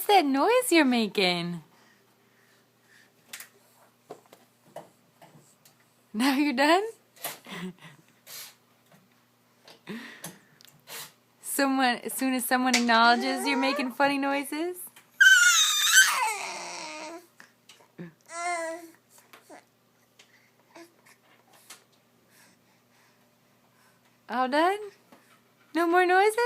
What's that noise you're making? Now you're done? As soon as someone acknowledges you're making funny noises? All done? No more noises?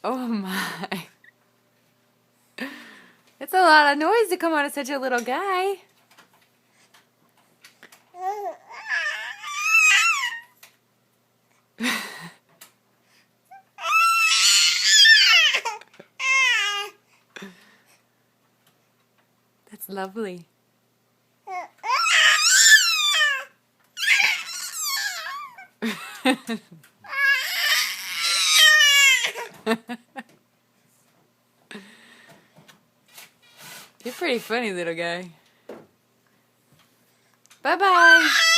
Oh my. It's a lot of noise to come out of such a little guy. That's lovely. You're pretty funny, little guy. Bye-bye.